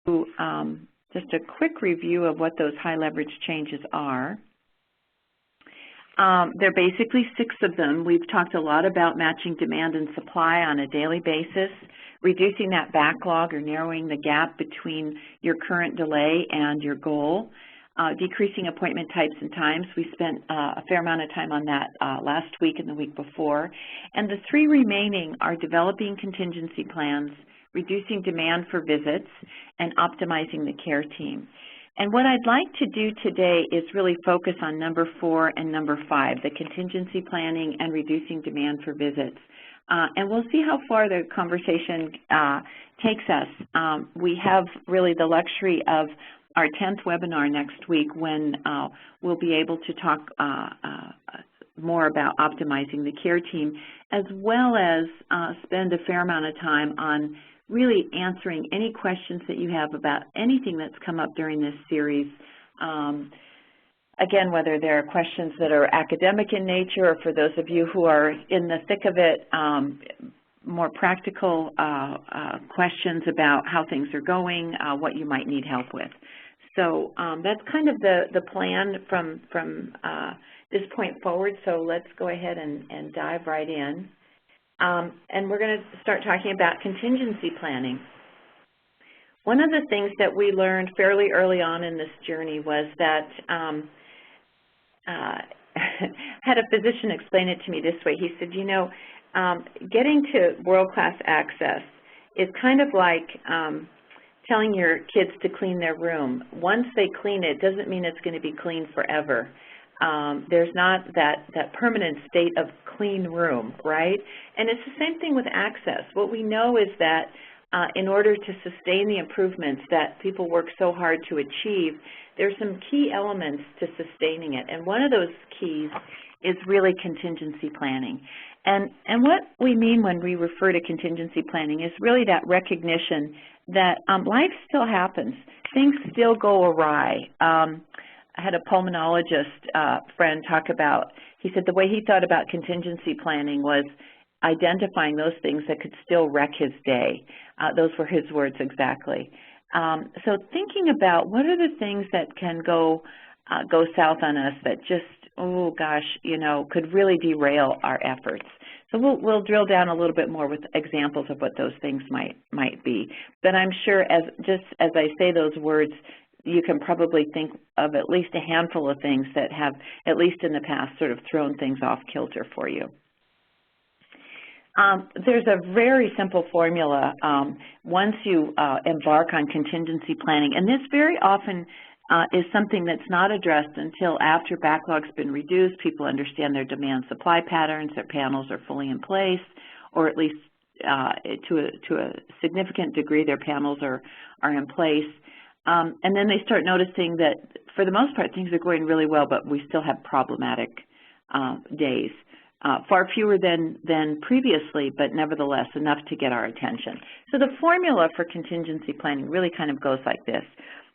just a quick review of what those high leverage changes are. There are basically 6 of them. We've talked a lot about matching demand and supply on a daily basis, reducing that backlog or narrowing the gap between your current delay and your goal, decreasing appointment types and times. We spent a fair amount of time on that last week and the week before. And the 3 remaining are developing contingency plans, reducing demand for visits, and optimizing the care team. And what I'd like to do today is really focus on number 4 and number 5, the contingency planning and reducing demand for visits. And we'll see how far the conversation takes us. We have really the luxury of our 10th webinar next week when we'll be able to talk more about optimizing the care team, as well as spend a fair amount of time on really answering any questions that you have about anything that's come up during this series. Again, whether there are questions that are academic in nature, or for those of you who are in the thick of it, more practical questions about how things are going, what you might need help with. So that's kind of the plan from this point forward. So let's go ahead and dive right in. And we're going to start talking about contingency planning. One of the things that we learned fairly early on in this journey was that had a physician explain it to me this way. He said, you know, getting to world-class access is kind of like telling your kids to clean their room. Once they clean it, doesn't mean it's going to be clean forever. There's not that permanent state of clean room, right? And it's the same thing with access. What we know is that in order to sustain the improvements that people work so hard to achieve, there's some key elements to sustaining it. And one of those keys is really contingency planning. And what we mean when we refer to contingency planning is really that recognition that life still happens. Things still go awry. I had a pulmonologist friend talk about, he said the way he thought about contingency planning was identifying those things that could still wreck his day. Those were his words exactly. So thinking about what are the things that can go south on us that just, oh gosh, you know, could really derail our efforts. So we'll drill down a little bit more with examples of what those things might be. But I'm sure just as I say those words, you can probably think of at least a handful of things that have, at least in the past, sort of thrown things off kilter for you. There's a very simple formula once you embark on contingency planning, and this very often is something that's not addressed until after backlog's been reduced, people understand their demand supply patterns, their panels are fully in place, or at least to a significant degree their panels are in place. And then they start noticing that for the most part things are going really well, but we still have problematic days. Far fewer than previously, but nevertheless enough to get our attention. So the formula for contingency planning really kind of goes like this,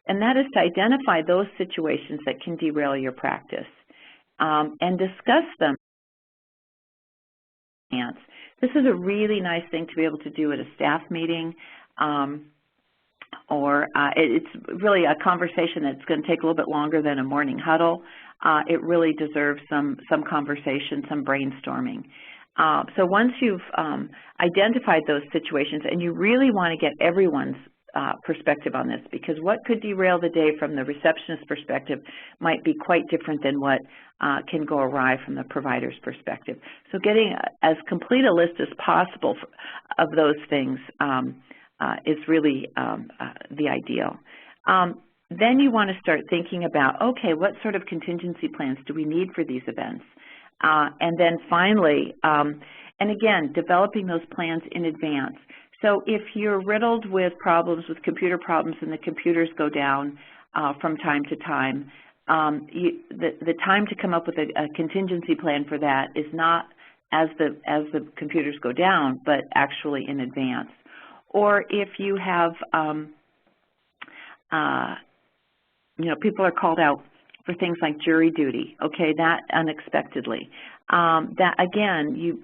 and that is to identify those situations that can derail your practice and discuss them. This is a really nice thing to be able to do at a staff meeting, or it's really a conversation that's going to take a little bit longer than a morning huddle. It really deserves some conversation, some brainstorming. So once you've identified those situations, and you really want to get everyone's perspective on this, because what could derail the day from the receptionist perspective might be quite different than what can go awry from the provider's perspective. So getting as complete a list as possible of those things is really the ideal. Then you want to start thinking about, okay, what sort of contingency plans do we need for these events? And then finally, and again, developing those plans in advance. So if you're riddled with problems, with computer problems, and the computers go down from time to time, the time to come up with a contingency plan for that is not as the computers go down, but actually in advance. Or if you have, you know, people are called out for things like jury duty, okay, that unexpectedly. That, again,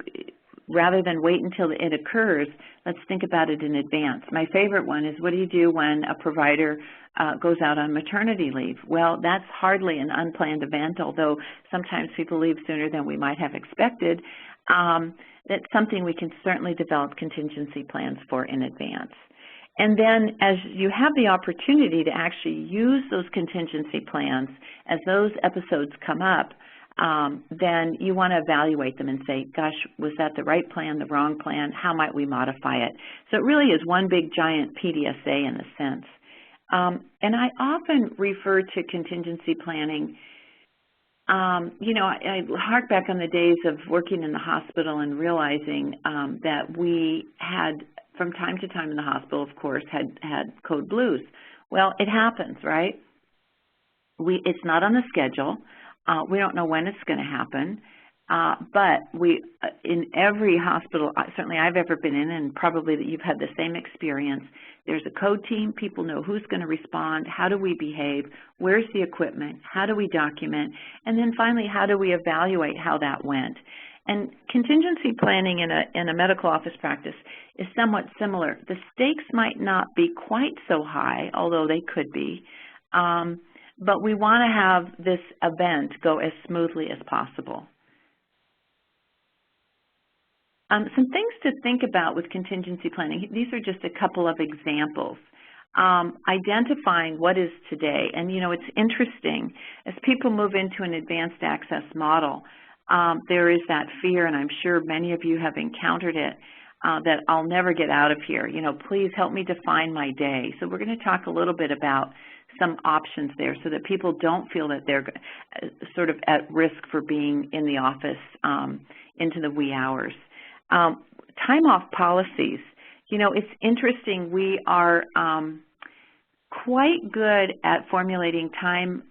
rather than wait until it occurs, let's think about it in advance. My favorite one is, what do you do when a provider goes out on maternity leave? Well, that's hardly an unplanned event, although sometimes people leave sooner than we might have expected. That's something we can certainly develop contingency plans for in advance. And then as you have the opportunity to actually use those contingency plans as those episodes come up, then you want to evaluate them and say, gosh, was that the right plan, the wrong plan? How might we modify it? So it really is one big giant PDSA in a sense. And I often refer to contingency planning. You know, I hark back on the days of working in the hospital and realizing that we had, from time to time in the hospital, of course, had code blues. Well, it happens, right? It's not on the schedule. We don't know when it's going to happen, but in every hospital, certainly I've ever been in, and probably that you've had the same experience, there's a code team. People know who's going to respond, how do we behave, where's the equipment, how do we document, and then finally, how do we evaluate how that went. And contingency planning in a medical office practice is somewhat similar. The stakes might not be quite so high, although they could be, but we want to have this event go as smoothly as possible. Some things to think about with contingency planning. These are just a couple of examples. Identifying what is today. And, you know, it's interesting. As people move into an advanced access model, there is that fear, and I'm sure many of you have encountered it, that I'll never get out of here. You know, please help me define my day. So we're going to talk a little bit about some options there so that people don't feel that they're sort of at risk for being in the office into the wee hours. Time off policies. You know, it's interesting. We are quite good at formulating time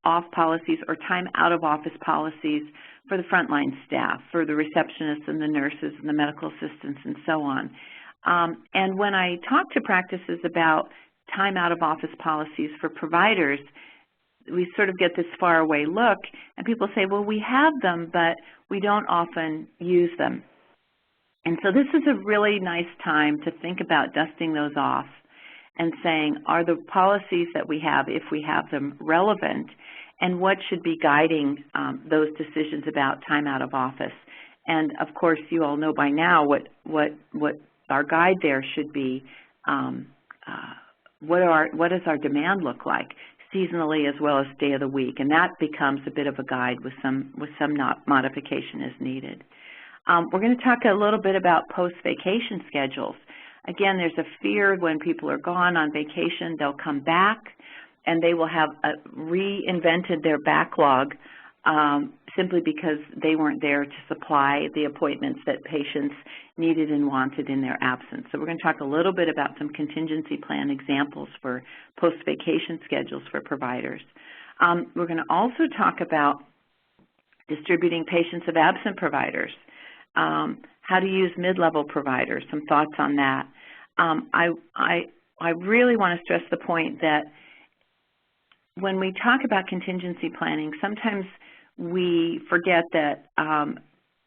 off policies or time out of office policies for the frontline staff, for the receptionists and the nurses and the medical assistants and so on. And when I talk to practices about time out of office policies for providers, we sort of get this far away look, and people say, well, we have them, but we don't often use them. And so this is a really nice time to think about dusting those off and saying, are the policies that we have, if we have them, relevant, and what should be guiding those decisions about time out of office? And of course, you all know by now what our guide there should be. What does our demand look like, seasonally as well as day of the week? And that becomes a bit of a guide with some modification as needed. We're going to talk a little bit about post-vacation schedules. Again, there's a fear when people are gone on vacation, they'll come back and they will have reinvented their backlog simply because they weren't there to supply the appointments that patients needed and wanted in their absence. So we're going to talk a little bit about some contingency plan examples for post-vacation schedules for providers. We're going to also talk about distributing patients of absent providers, how to use mid-level providers, some thoughts on that. I really want to stress the point that when we talk about contingency planning, sometimes we forget that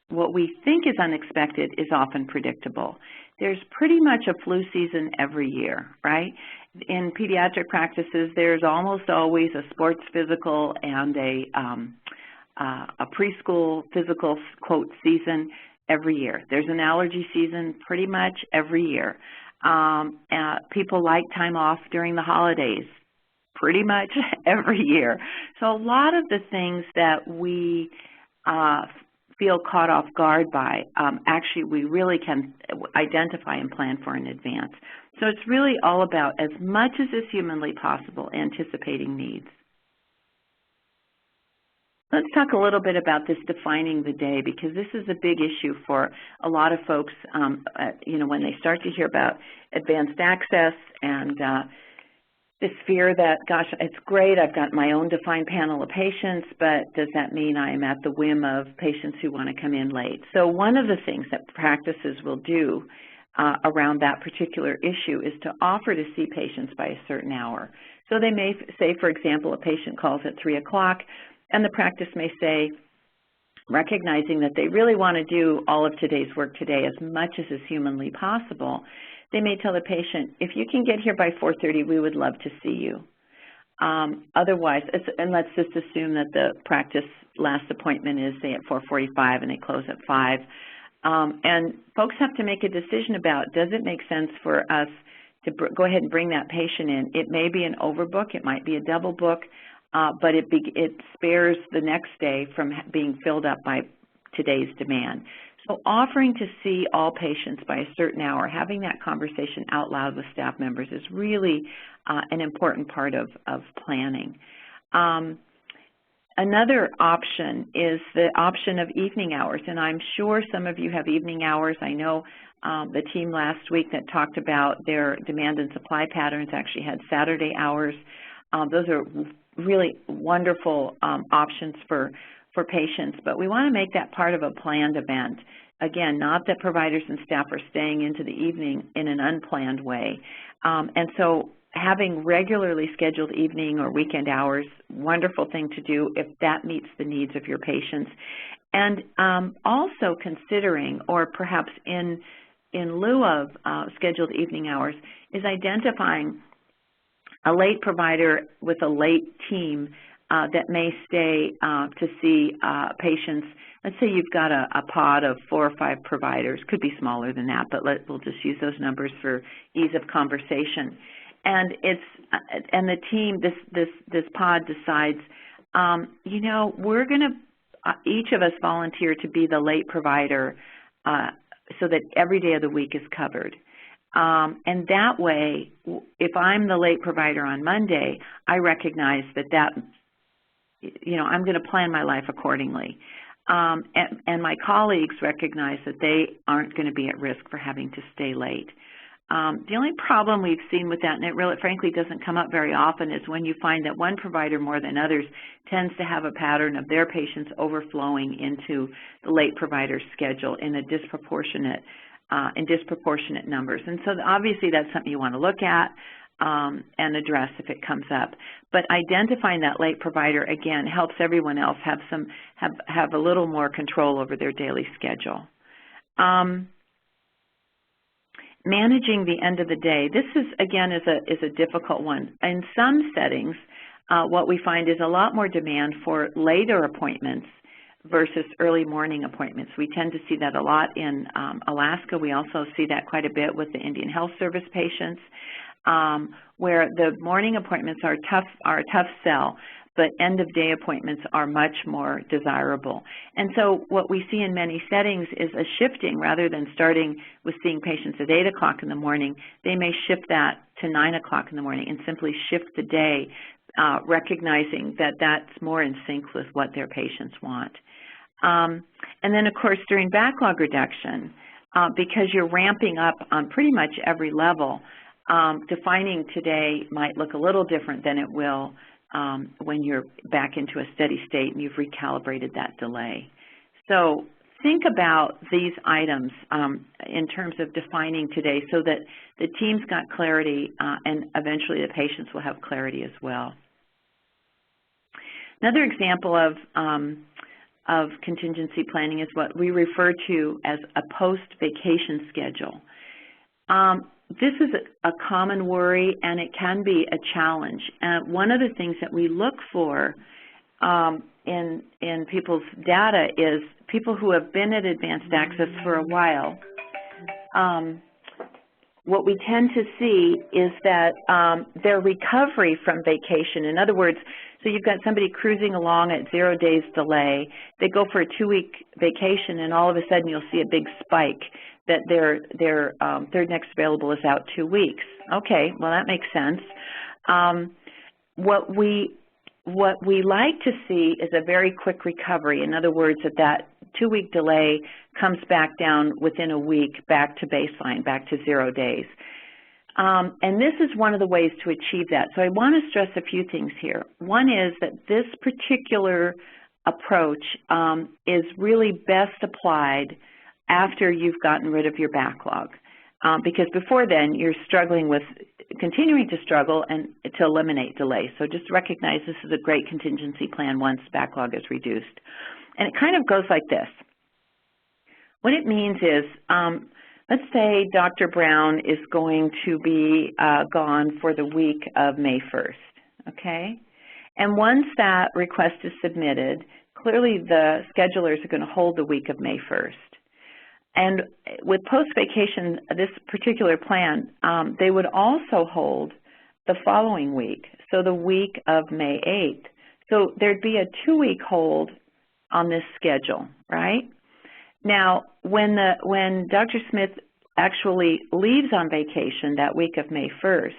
what we think is unexpected is often predictable. There's pretty much a flu season every year, right? In pediatric practices, there's almost always a sports physical and a preschool physical, quote, season every year. There's an allergy season pretty much every year. People like time off during the holidays pretty much every year. So a lot of the things that we feel caught off guard by, actually we really can identify and plan for in advance. So it's really all about, as much as is humanly possible, anticipating needs. Let's talk a little bit about this defining the day, because this is a big issue for a lot of folks, you know, when they start to hear about advanced access and this fear that, gosh, it's great, I've got my own defined panel of patients, but does that mean I'm at the whim of patients who want to come in late? So one of the things that practices will do around that particular issue is to offer to see patients by a certain hour. So they may say, for example, a patient calls at 3 o'clock, and the practice may say, recognizing that they really want to do all of today's work today as much as is humanly possible, they may tell the patient, if you can get here by 4:30, we would love to see you. Otherwise, and let's just assume that the practice last appointment is, say, at 4:45 and they close at 5. And folks have to make a decision about, does it make sense for us to go ahead and bring that patient in? It may be an overbook, it might be a double book, but it spares the next day from being filled up by today's demand. So offering to see all patients by a certain hour, having that conversation out loud with staff members is really an important part of planning. Another option is the option of evening hours, and I'm sure some of you have evening hours. I know the team last week that talked about their demand and supply patterns actually had Saturday hours. Those are really wonderful options for patients, but we want to make that part of a planned event. Again, not that providers and staff are staying into the evening in an unplanned way. And so having regularly scheduled evening or weekend hours, wonderful thing to do if that meets the needs of your patients. And also considering, or perhaps in lieu of scheduled evening hours, is identifying a late provider with a late team that may stay to see patients. Let's say you've got a pod of 4 or 5 providers, could be smaller than that, but we'll just use those numbers for ease of conversation. And the team, this pod decides, you know, we're going to each of us volunteer to be the late provider so that every day of the week is covered. And that way, if I'm the late provider on Monday, I recognize that, you know, I'm going to plan my life accordingly. And my colleagues recognize that they aren't going to be at risk for having to stay late. The only problem we've seen with that, and it really frankly doesn't come up very often, is when you find that one provider more than others tends to have a pattern of their patients overflowing into the late provider's schedule in a disproportionate numbers. And so obviously that's something you want to look at and address if it comes up. But identifying that late provider, again, helps everyone else have a little more control over their daily schedule. Managing the end of the day. This is, again, is a difficult one. In some settings, what we find is a lot more demand for later appointments versus early morning appointments. We tend to see that a lot in Alaska. We also see that quite a bit with the Indian Health Service patients, where the morning appointments are a tough sell, but end-of-day appointments are much more desirable. And so what we see in many settings is a shifting. Rather than starting with seeing patients at 8 o'clock in the morning, they may shift that to 9 o'clock in the morning and simply shift the day, recognizing that that's more in sync with what their patients want. And then, of course, during backlog reduction, because you're ramping up on pretty much every level, defining today might look a little different than it will when you're back into a steady state and you've recalibrated that delay. So think about these items in terms of defining today so that the team's got clarity and eventually the patients will have clarity as well. Another example of contingency planning is what we refer to as a post-vacation schedule. This is a common worry, and it can be a challenge. One of the things that we look for in people's data is people who have been at advanced access for a while. What we tend to see is that their recovery from vacation, in other words, so you've got somebody cruising along at 0 days delay, they go for a 2-week vacation, and all of a sudden you'll see a big spike that their third next available is out 2 weeks. Okay, well that makes sense. What we like to see is a very quick recovery. In other words, that 2-week delay comes back down within a week back to baseline, back to 0 days. And this is one of the ways to achieve that. So I want to stress a few things here. One is that this particular approach is really best applied after you've gotten rid of your backlog, because before then you're continuing to struggle and to eliminate delay. So just recognize this is a great contingency plan once backlog is reduced. And it kind of goes like this. What it means is, let's say Dr. Brown is going to be gone for the week of May 1st, okay? And once that request is submitted, clearly the schedulers are going to hold the week of May 1st. And with post-vacation, this particular plan, they would also hold the following week, so the week of May 8th. So there'd be a 2-week hold on this schedule, right? Now, when Dr. Smith actually leaves on vacation that week of May 1st,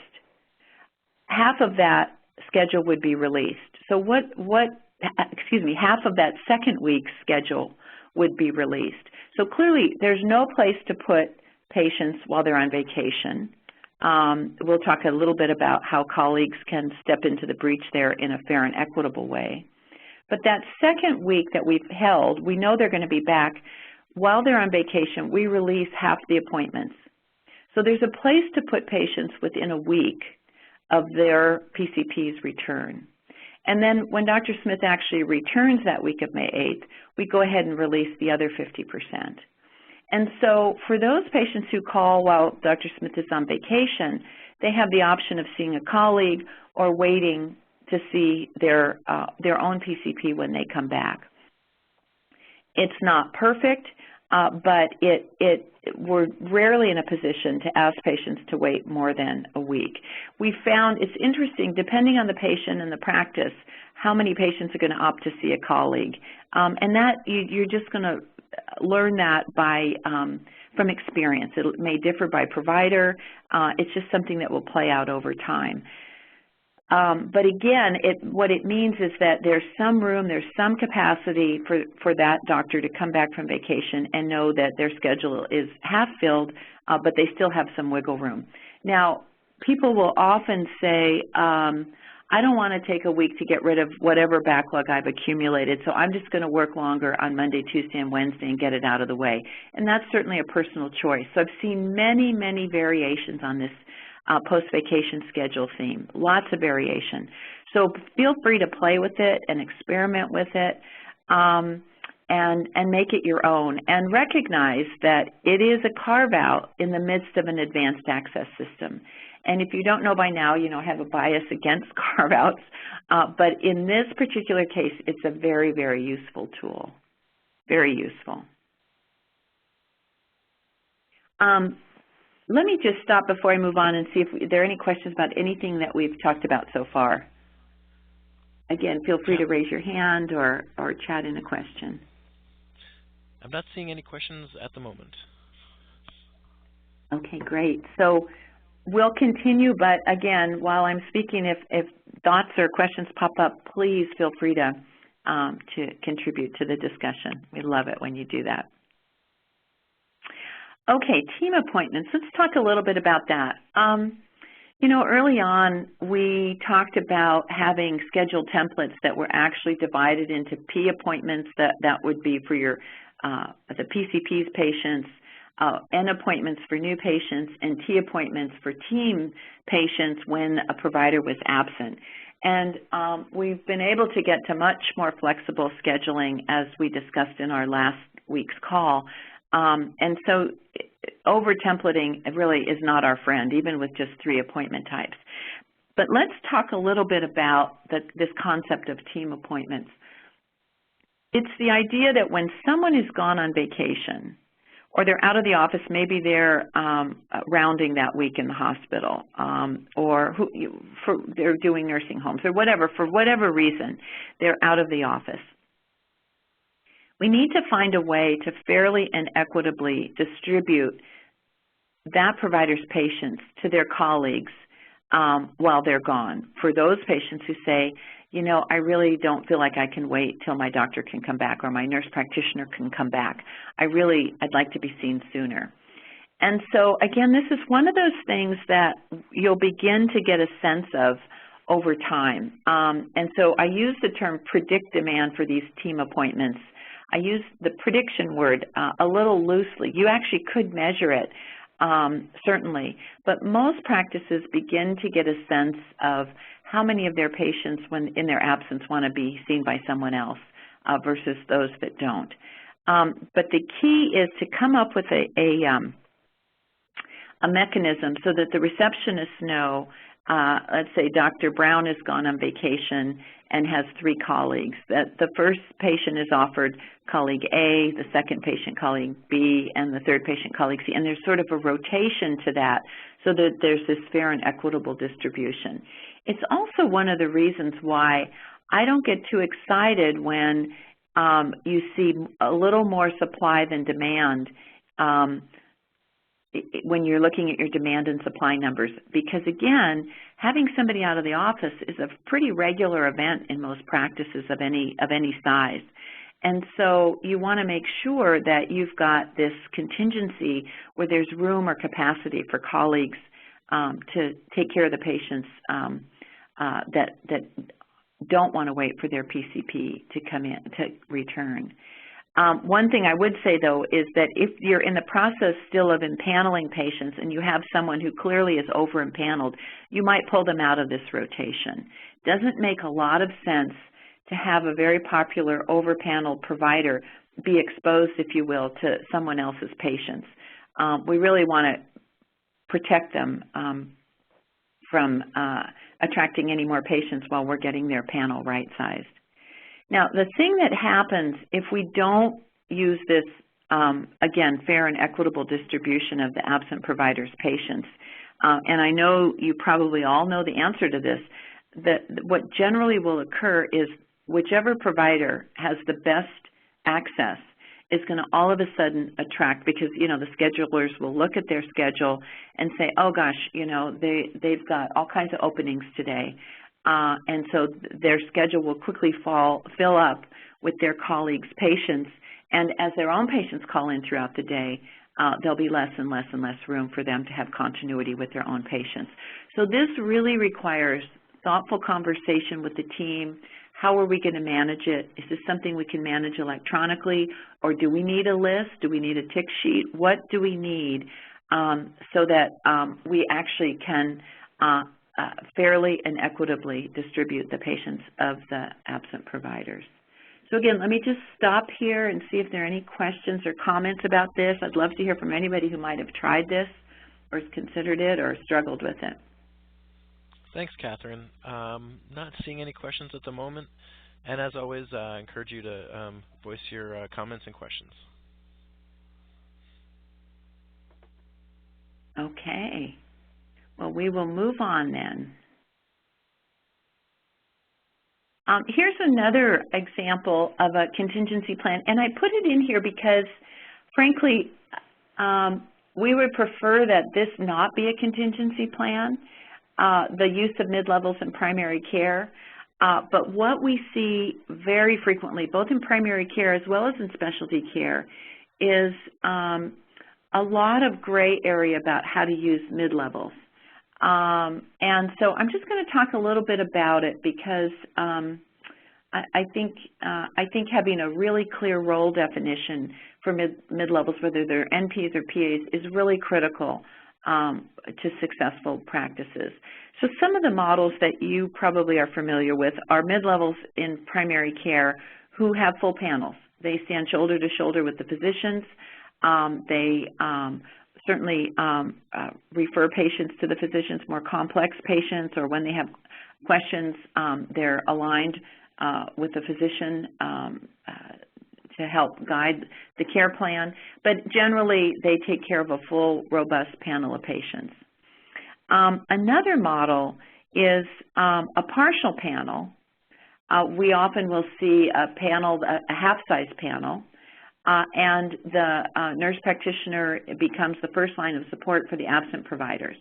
half of that schedule would be released. So half of that second week's schedule would be released. So clearly, there's no place to put patients while they're on vacation. We'll talk a little bit about how colleagues can step into the breach there in a fair and equitable way. But that second week that we've held, we know they're going to be back. While they're on vacation, we release half the appointments. So there's a place to put patients within a week of their PCP's return. And then when Dr. Smith actually returns that week of May 8th, we go ahead and release the other 50%. And so for those patients who call while Dr. Smith is on vacation, they have the option of seeing a colleague or waiting to see their own PCP when they come back. It's not perfect, but we're rarely in a position to ask patients to wait more than a week. We found it's interesting, depending on the patient and the practice, how many patients are going to opt to see a colleague. And that you're just going to learn that from experience. It may differ by provider. It's just something that will play out over time. But again, what it means is that there's some room, there's some capacity for that doctor to come back from vacation and know that their schedule is half filled, but they still have some wiggle room. Now, people will often say, I don't want to take a week to get rid of whatever backlog I've accumulated, so I'm just going to work longer on Monday, Tuesday, and Wednesday and get it out of the way. And that's certainly a personal choice. So I've seen many, many variations on this post-vacation schedule theme, lots of variation. So feel free to play with it and experiment with it and make it your own. And recognize that it is a carve-out in the midst of an advanced access system. And if you don't know by now, I have a bias against carve-outs, but in this particular case, it's a very, very useful tool, very useful. Let me just stop before I move on and see if there are any questions about anything that we've talked about so far. Again, feel free to raise your hand or chat in a question. I'm not seeing any questions at the moment. Okay, great. So we'll continue, but again, while I'm speaking, if thoughts or questions pop up, please feel free to contribute to the discussion. We love it when you do that. Okay, team appointments. Let's talk a little bit about that. Early on, we talked about having scheduled templates that were actually divided into P appointments that would be for your the PCP's patients, N appointments for new patients, and T appointments for team patients when a provider was absent. And we've been able to get to much more flexible scheduling as we discussed in our last week's call. And so over-templating really is not our friend, even with just 3 appointment types. But let's talk a little bit about this concept of team appointments. It's the idea that when someone is gone on vacation, or they're out of the office, maybe they're rounding that week in the hospital, or they're doing nursing homes, or whatever, for whatever reason, they're out of the office. We need to find a way to fairly and equitably distribute that provider's patients to their colleagues while they're gone. For those patients who say, I really don't feel like I can wait till my doctor can come back or my nurse practitioner can come back. I'd like to be seen sooner. And so, again, this is one of those things that you'll begin to get a sense of over time. And so I use the term predict demand for these team appointments. I use the prediction word a little loosely. You actually could measure it, certainly, but most practices begin to get a sense of how many of their patients, when in their absence, want to be seen by someone else. versus those that don't. But the key is to come up with a mechanism so that the receptionists know, let's say Dr. Brown has gone on vacation and has 3 colleagues, that the first patient is offered colleague A, the second patient colleague B, and the third patient colleague C, and there's sort of a rotation to that so that there's this fair and equitable distribution. It's also one of the reasons why I don't get too excited when you see a little more supply than demand when you're looking at your demand and supply numbers, because again, having somebody out of the office is a pretty regular event in most practices of any size. And so you want to make sure that you've got this contingency where there's room or capacity for colleagues to take care of the patients that don't want to wait for their PCP to come in, to return. One thing I would say, though, is that if you're in the process still of empaneling patients and you have someone who clearly is over-empaneled, you might pull them out of this rotation. Doesn't make a lot of sense to have a very popular over-paneled provider be exposed, if you will, to someone else's patients. We really want to protect them from attracting any more patients while we're getting their panel right-sized. Now, the thing that happens if we don't use this, again, fair and equitable distribution of the absent provider's patients, and I know you probably all know the answer to this, that what generally will occur is whichever provider has the best access is going to all of a sudden attract, because, you know, the schedulers will look at their schedule and say, oh gosh, you know, they've got all kinds of openings today. And so their schedule will quickly fill up with their colleagues' patients, and as their own patients call in throughout the day, there'll be less and less and less room for them to have continuity with their own patients. So this really requires thoughtful conversation with the team. How are we going to manage it? Is this something we can manage electronically, or do we need a list? Do we need a tick sheet? What do we need so that we actually can fairly and equitably distribute the patients of the absent providers? So again, let me just stop here and see if there are any questions or comments about this. I'd love to hear from anybody who might have tried this or has considered it or struggled with it. Thanks, Catherine. Not seeing any questions at the moment. And as always, I encourage you to voice your comments and questions. Okay. Well, we will move on then. Here's another example of a contingency plan, and I put it in here because, frankly, we would prefer that this not be a contingency plan, the use of mid-levels in primary care. But what we see very frequently, both in primary care as well as in specialty care, is a lot of gray area about how to use mid-levels. And so I'm just going to talk a little bit about it because I think having a really clear role definition for mid-levels, whether they're NPs or PAs, is really critical to successful practices. So some of the models that you probably are familiar with are mid-levels in primary care who have full panels. They stand shoulder to shoulder with the physicians. They certainly refer patients to the physicians, more complex patients, or when they have questions, they're aligned with the physician to help guide the care plan. But generally, they take care of a full, robust panel of patients. Another model is a partial panel. We often will see a panel, a half-size panel, and the nurse practitioner becomes the first line of support for the absent providers.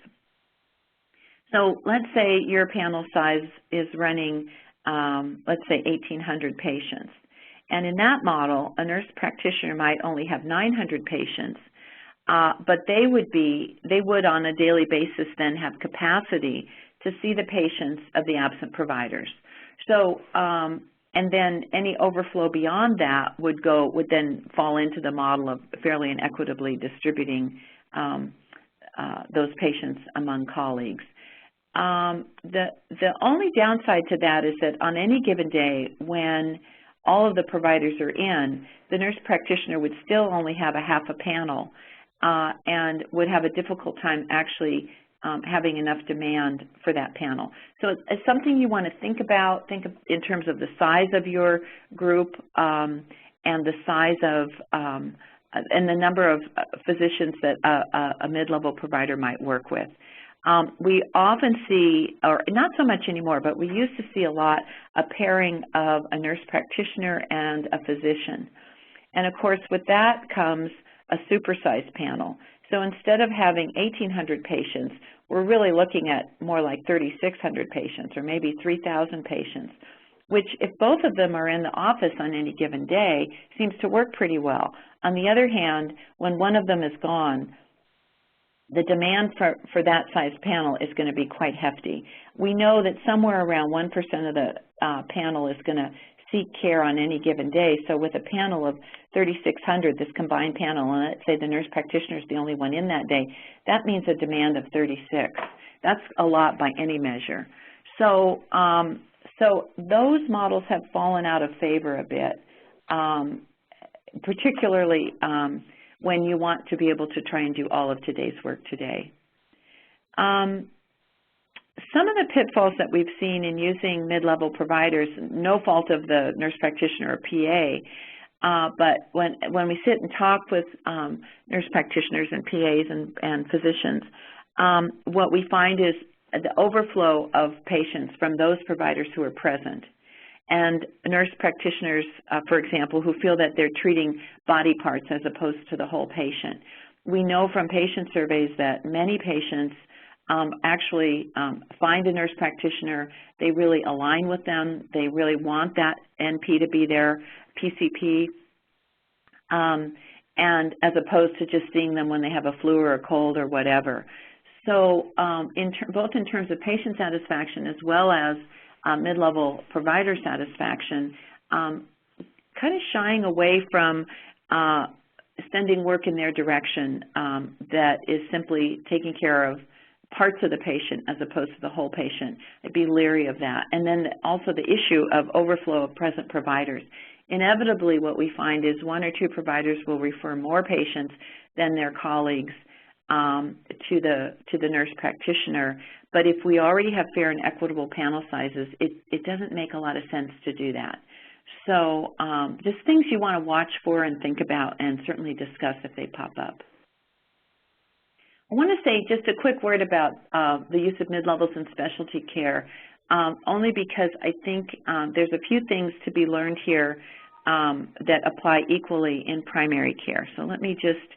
So let's say your panel size is running, let's say 1,800 patients. And in that model, a nurse practitioner might only have 900 patients, but they would on a daily basis then have capacity to see the patients of the absent providers. So, and then any overflow beyond that would then fall into the model of fairly and equitably distributing those patients among colleagues. The only downside to that is that on any given day when all of the providers are in, the nurse practitioner would still only have a half a panel and would have a difficult time actually having enough demand for that panel. So it's something you want to think about, in terms of the size of your group and the size of and the number of physicians that a mid-level provider might work with. We often see, or not so much anymore, but we used to see a lot, a pairing of a nurse practitioner and a physician. And of course, with that comes a supersized panel. So instead of having 1,800 patients, we're really looking at more like 3,600 patients or maybe 3,000 patients, which if both of them are in the office on any given day, seems to work pretty well. On the other hand, when one of them is gone, the demand for that size panel is going to be quite hefty. We know that somewhere around 1% of the panel is going to seek care on any given day. So with a panel of 3,600, this combined panel, and let's say the nurse practitioner is the only one in that day, that means a demand of 36. That's a lot by any measure. So, so those models have fallen out of favor a bit, particularly when you want to be able to try and do all of today's work today. Some of the pitfalls that we've seen in using mid-level providers, no fault of the nurse practitioner or PA, but when we sit and talk with nurse practitioners and PAs and physicians, what we find is the overflow of patients from those providers who are present. And nurse practitioners, for example, who feel that they're treating body parts as opposed to the whole patient. We know from patient surveys that many patients actually find a nurse practitioner, they really align with them, they really want that NP to be their PCP, and as opposed to just seeing them when they have a flu or a cold or whatever. So both in terms of patient satisfaction as well as mid-level provider satisfaction, kind of shying away from sending work in their direction that is simply taking care of parts of the patient as opposed to the whole patient. I'd be leery of that. And then also the issue of overflow of present providers. Inevitably, what we find is one or two providers will refer more patients than their colleagues to the nurse practitioner. But if we already have fair and equitable panel sizes, it doesn't make a lot of sense to do that. So just things you want to watch for and think about and certainly discuss if they pop up. I want to say just a quick word about the use of mid-levels in specialty care, only because I think there's a few things to be learned here that apply equally in primary care. So let me just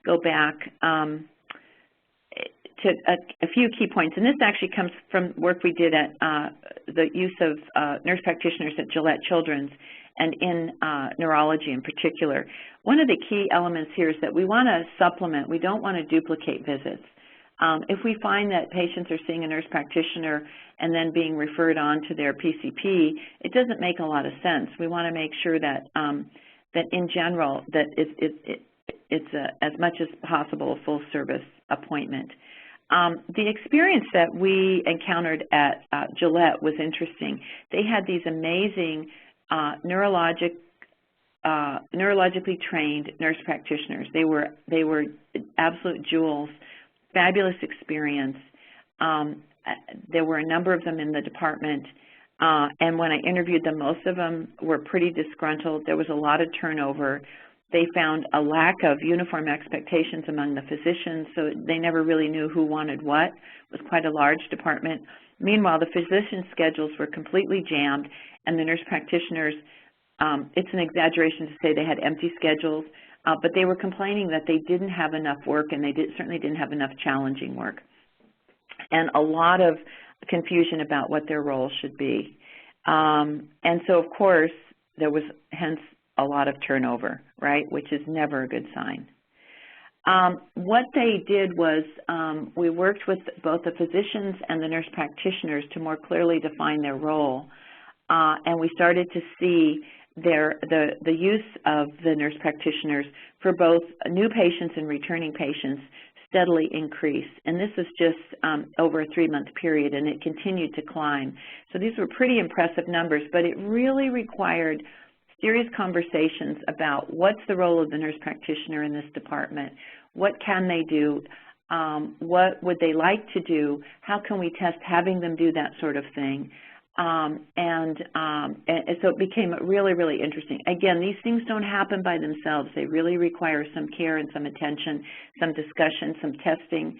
go back to a few key points. And this actually comes from work we did at the use of nurse practitioners at Gillette Children's and in neurology in particular. One of the key elements here is that we want to supplement. We don't want to duplicate visits. If we find that patients are seeing a nurse practitioner and then being referred on to their PCP, it doesn't make a lot of sense. We want to make sure that that in general that it's as much as possible a full service appointment. The experience that we encountered at Gillette was interesting. They had these amazing neurologically trained nurse practitioners. They were absolute jewels, fabulous experience. There were a number of them in the department, and when I interviewed them, most of them were pretty disgruntled. There was a lot of turnover. They found a lack of uniform expectations among the physicians, so they never really knew who wanted what. It was quite a large department. Meanwhile, the physician schedules were completely jammed, and the nurse practitioners, it's an exaggeration to say they had empty schedules, but they were complaining that they didn't have enough work, and they certainly didn't have enough challenging work, and a lot of confusion about what their role should be. And so, of course, there was hence a lot of turnover, right, which is never a good sign. What they did was we worked with both the physicians and the nurse practitioners to more clearly define their role, and we started to see the use of the nurse practitioners for both new patients and returning patients steadily increase. And this is just over a 3-month period, and it continued to climb. So these were pretty impressive numbers, but it really required serious conversations about what's the role of the nurse practitioner in this department, what can they do, what would they like to do, how can we test having them do that sort of thing. And so it became really, really interesting. Again, these things don't happen by themselves. They really require some care and some attention, some discussion, some testing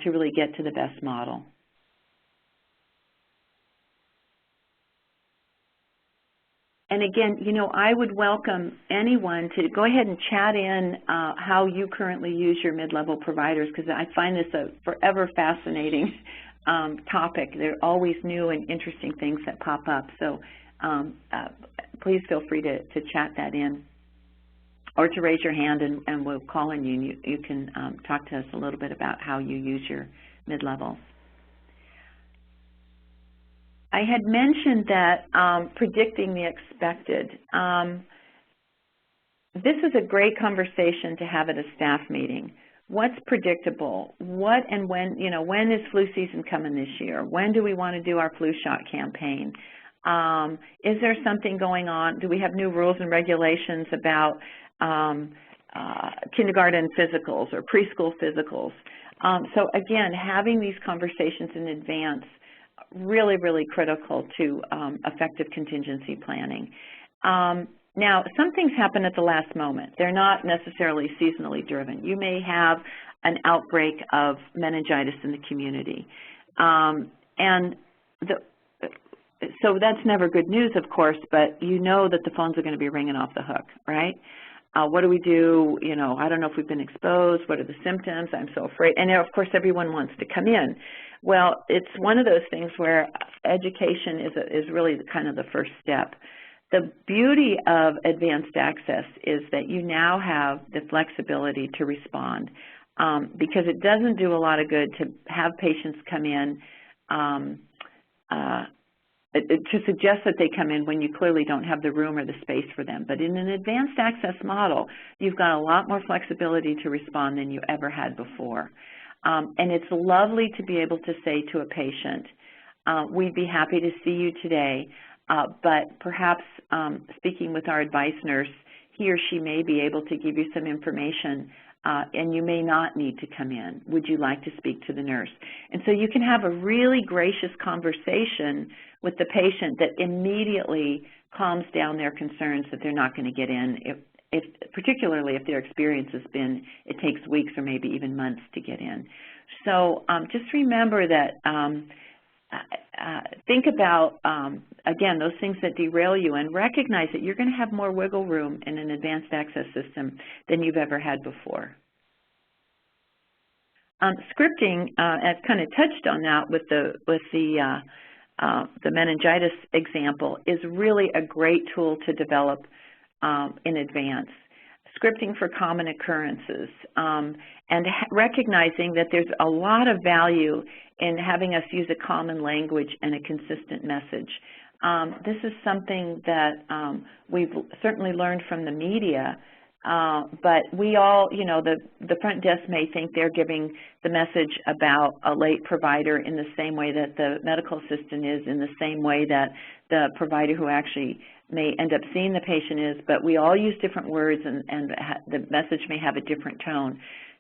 to really get to the best model. And again, you know, I would welcome anyone to go ahead and chat in how you currently use your mid-level providers, because I find this a forever fascinating topic. There are always new and interesting things that pop up. So please feel free to chat that in, or to raise your hand and we'll call on you. You can talk to us a little bit about how you use your mid-levels. I had mentioned that predicting the expected. This is a great conversation to have at a staff meeting. What's predictable? What and when, you know, when is flu season coming this year? When do we want to do our flu shot campaign? Is there something going on? Do we have new rules and regulations about kindergarten physicals or preschool physicals? So again, having these conversations in advance, really, really critical to effective contingency planning. Now, some things happen at the last moment. They're not necessarily seasonally driven. You may have an outbreak of meningitis in the community. So that's never good news, of course, but you know that the phones are going to be ringing off the hook, right? What do we do? You know, I don't know if we've been exposed. What are the symptoms? I'm so afraid. And of course, everyone wants to come in. Well, it's one of those things where education is really kind of the first step. The beauty of advanced access is that you now have the flexibility to respond, because it doesn't do a lot of good to have patients come in to suggest that they come in when you clearly don't have the room or the space for them. But in an advanced access model, you've got a lot more flexibility to respond than you ever had before. And it's lovely to be able to say to a patient, we'd be happy to see you today, but perhaps speaking with our advice nurse, he or she may be able to give you some information and you may not need to come in. Would you like to speak to the nurse? And so you can have a really gracious conversation with the patient that immediately calms down their concerns that they're not going to get in, particularly if their experience has been it takes weeks or maybe even months to get in. So just remember that, think about, again, those things that derail you, and recognize that you're going to have more wiggle room in an advanced access system than you've ever had before. Scripting, I've kind of touched on that with the meningitis example, is really a great tool to develop in advance. Scripting for common occurrences, and recognizing that there's a lot of value in having us use a common language and a consistent message. This is something that we've certainly learned from the media, but we all, you know, the front desk may think they're giving the message about a late provider in the same way that the medical assistant is, in the same way that the provider who actually may end up seeing the patient is, but we all use different words, and the message may have a different tone.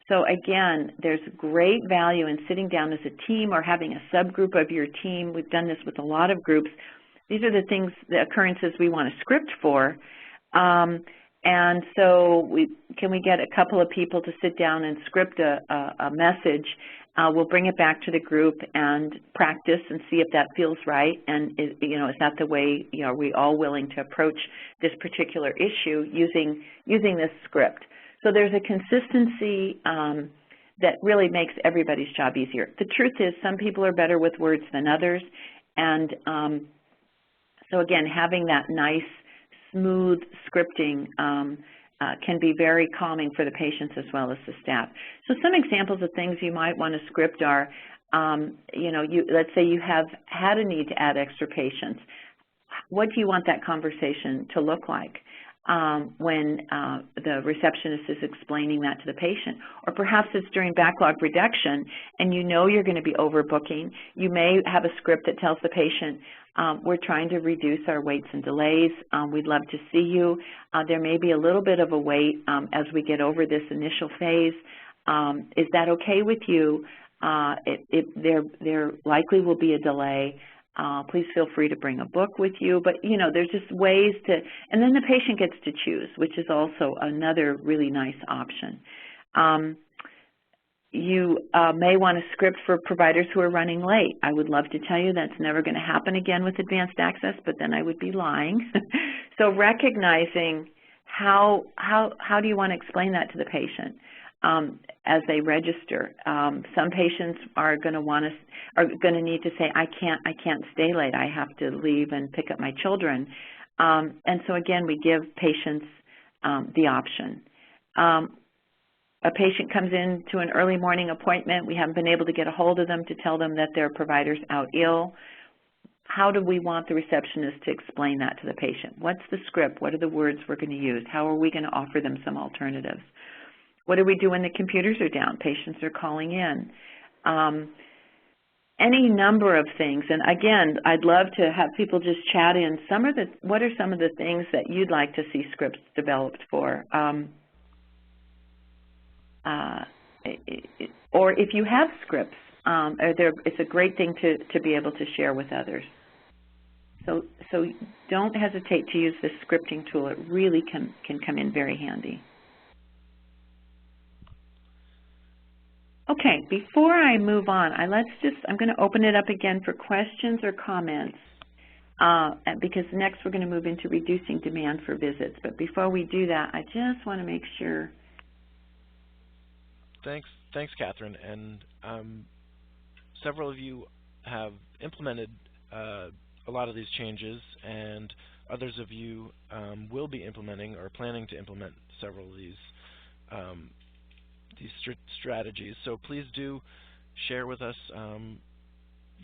So again, there's great value in sitting down as a team or having a subgroup of your team. We've done this with a lot of groups. These are the things, the occurrences we want to script for. And so can we get a couple of people to sit down and script a message? We'll bring it back to the group and practice and see if that feels right. And you know, is that the way, you know, are we all willing to approach this particular issue using this script? So there's a consistency that really makes everybody's job easier. The truth is, some people are better with words than others, and so again, having that nice, smooth scripting can be very calming for the patients as well as the staff. So some examples of things you might want to script are, you know, let's say you have had a need to add extra patients. What do you want that conversation to look like? when the receptionist is explaining that to the patient. Or perhaps it's during backlog reduction and you know you're going to be overbooking. You may have a script that tells the patient, we're trying to reduce our waits and delays. We'd love to see you. There may be a little bit of a wait as we get over this initial phase. Is that okay with you? There likely will be a delay. Please feel free to bring a book with you. But, you know, there's just ways to, and then the patient gets to choose, which is also another really nice option. You may want a script for providers who are running late. I would love to tell you that's never going to happen again with advanced access, but then I would be lying. So recognizing how do you want to explain that to the patient as they register. Some patients are going to need to say, I can't stay late. I have to leave and pick up my children. And so again, we give patients the option. A patient comes in to an early morning appointment. We haven't been able to get a hold of them to tell them that their provider's out ill. How do we want the receptionist to explain that to the patient? What's the script? What are the words we're going to use? How are we going to offer them some alternatives? What do we do when the computers are down? Patients are calling in. Any number of things. And again, I'd love to have people just chat in. What are some of the things that you'd like to see scripts developed for? Or if you have scripts, it's a great thing to be able to share with others. So don't hesitate to use this scripting tool. It really can come in very handy. Okay, before I move on, I'm going to open it up again for questions or comments because next we're going to move into reducing demand for visits. But before we do that, I just want to make sure. Thanks, Catherine. And several of you have implemented a lot of these changes, and others of you will be implementing or planning to implement several of these strategies. So please do share with us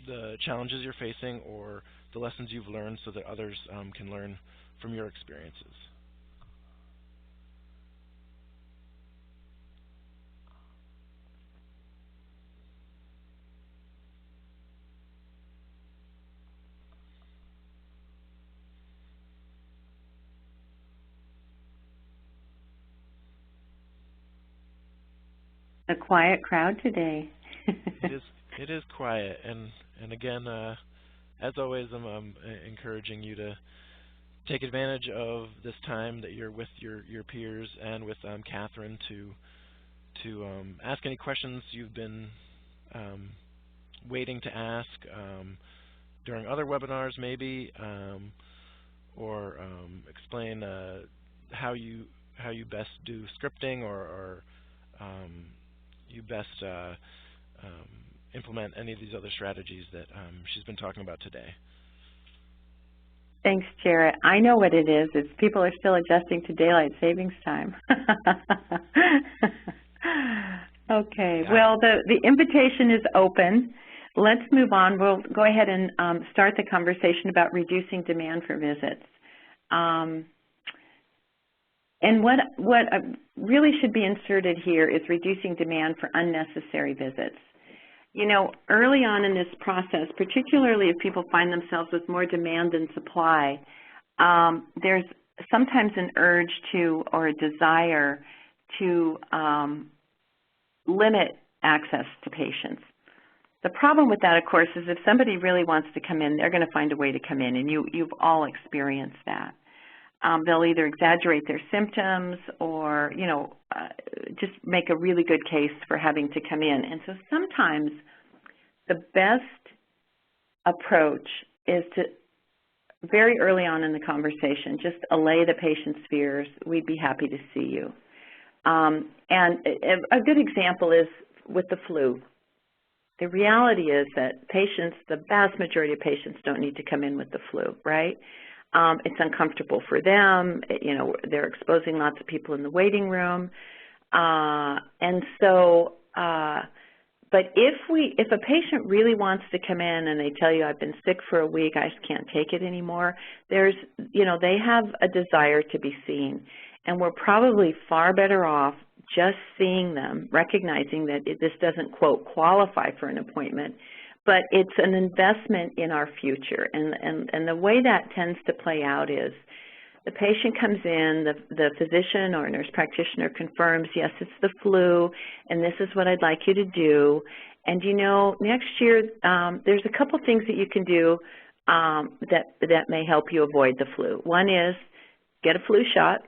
the challenges you're facing or the lessons you've learned so that others can learn from your experiences. A quiet crowd today. It is quiet, and again, as always, I'm encouraging you to take advantage of this time that you're with your peers and with Catherine to ask any questions you've been waiting to ask during other webinars, maybe, or explain how you best do scripting or you best implement any of these other strategies that she's been talking about today. Thanks, Jarrett. I know what it is. It's people are still adjusting to daylight savings time. Okay. Yeah. Well, the invitation is open. Let's move on. We'll go ahead and start the conversation about reducing demand for visits. And what really should be inserted here is reducing demand for unnecessary visits. You know, early on in this process, particularly if people find themselves with more demand than supply, there's sometimes an urge to or a desire to limit access to patients. The problem with that, of course, is if somebody really wants to come in, they're going to find a way to come in, and you've all experienced that. They'll either exaggerate their symptoms or, you know, just make a really good case for having to come in. And so sometimes the best approach is to, very early on in the conversation, just allay the patient's fears. We'd be happy to see you. And a good example is with the flu. The reality is that patients, the vast majority of patients don't need to come in with the flu, right? It's uncomfortable for them. You know, they're exposing lots of people in the waiting room. And so But if a patient really wants to come in and they tell you, I've been sick for a week, I just can't take it anymore, there's, they have a desire to be seen. And we're probably far better off just seeing them, recognizing that this doesn't, quote, qualify for an appointment, but it's an investment in our future. And the way that tends to play out is the patient comes in, the physician or nurse practitioner confirms, yes, it's the flu, and this is what I'd like you to do. And next year there's a couple things that you can do that may help you avoid the flu. One is get a flu shot,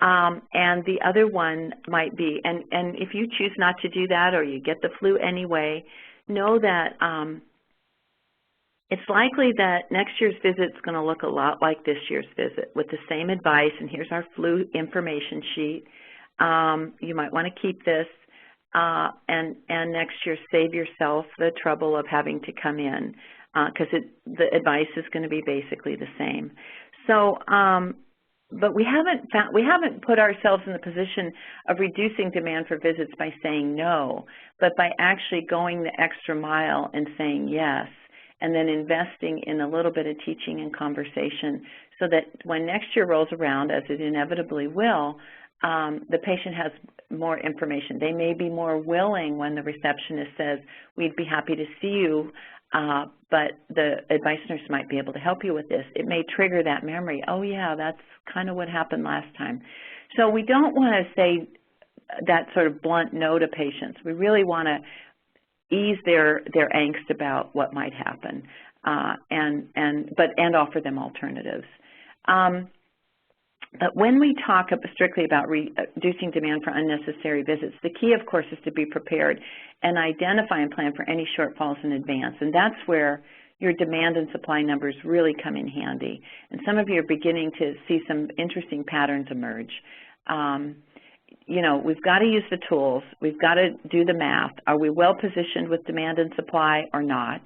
and the other one might be, and if you choose not to do that or you get the flu anyway, know that it's likely that next year's visit is going to look a lot like this year's visit with the same advice, and here's our flu information sheet. You might want to keep this, and next year save yourself the trouble of having to come in because the advice is going to be basically the same. So, but we haven't put ourselves in the position of reducing demand for visits by saying no, but by actually going the extra mile and saying yes, and then investing in a little bit of teaching and conversation so that when next year rolls around, as it inevitably will, the patient has more information. They may be more willing when the receptionist says, we'd be happy to see you, but the advice nurse might be able to help you with this. It may trigger that memory. Oh, yeah, that's kind of what happened last time. So we don't want to say that sort of blunt no to patients. We really want to ease their angst about what might happen, and offer them alternatives. But when we talk strictly about reducing demand for unnecessary visits, the key, of course, is to be prepared and identify and plan for any shortfalls in advance. And that's where your demand and supply numbers really come in handy. And some of you are beginning to see some interesting patterns emerge. We've got to use the tools. We've got to do the math. Are we well positioned with demand and supply or not?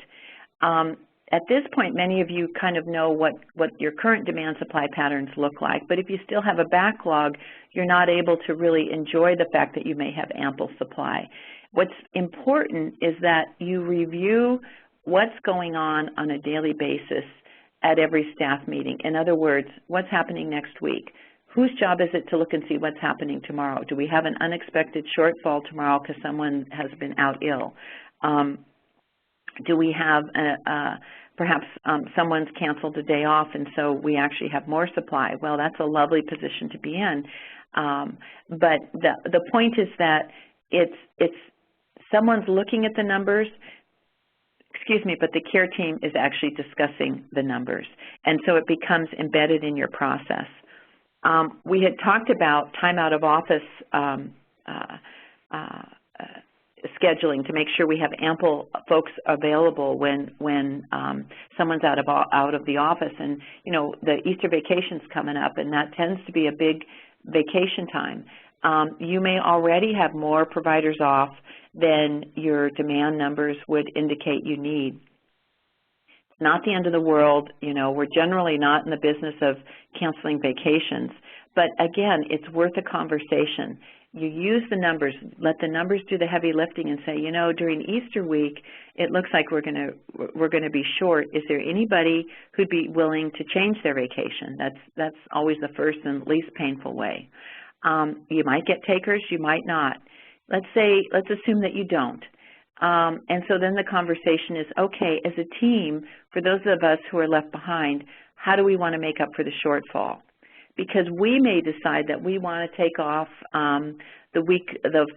At this point, many of you kind of know what your current demand supply patterns look like, but if you still have a backlog, you're not able to really enjoy the fact that you may have ample supply. What's important is that you review what's going on a daily basis at every staff meeting. In other words, what's happening next week? Whose job is it to look and see what's happening tomorrow? Do we have an unexpected shortfall tomorrow because someone has been out ill? Do we have perhaps someone's canceled a day off and so we actually have more supply? Well, that's a lovely position to be in. But the point is that it's someone's looking at the numbers, but the care team is actually discussing the numbers. And so it becomes embedded in your process. We had talked about time out of office scheduling to make sure we have ample folks available when someone's out of the office. And the Easter vacation's coming up, and that tends to be a big vacation time. You may already have more providers off than your demand numbers would indicate you need. It's not the end of the world. We're generally not in the business of canceling vacations, but again, it's worth a conversation. You use the numbers, let the numbers do the heavy lifting and say, during Easter week, it looks like we're going to be short. Is there anybody who'd be willing to change their vacation? That's always the first and least painful way. You might get takers, you might not. Let's assume that you don't. And so then the conversation is, okay, as a team, for those of us who are left behind, how do we want to make up for the shortfall? Because we may decide that we want to take off the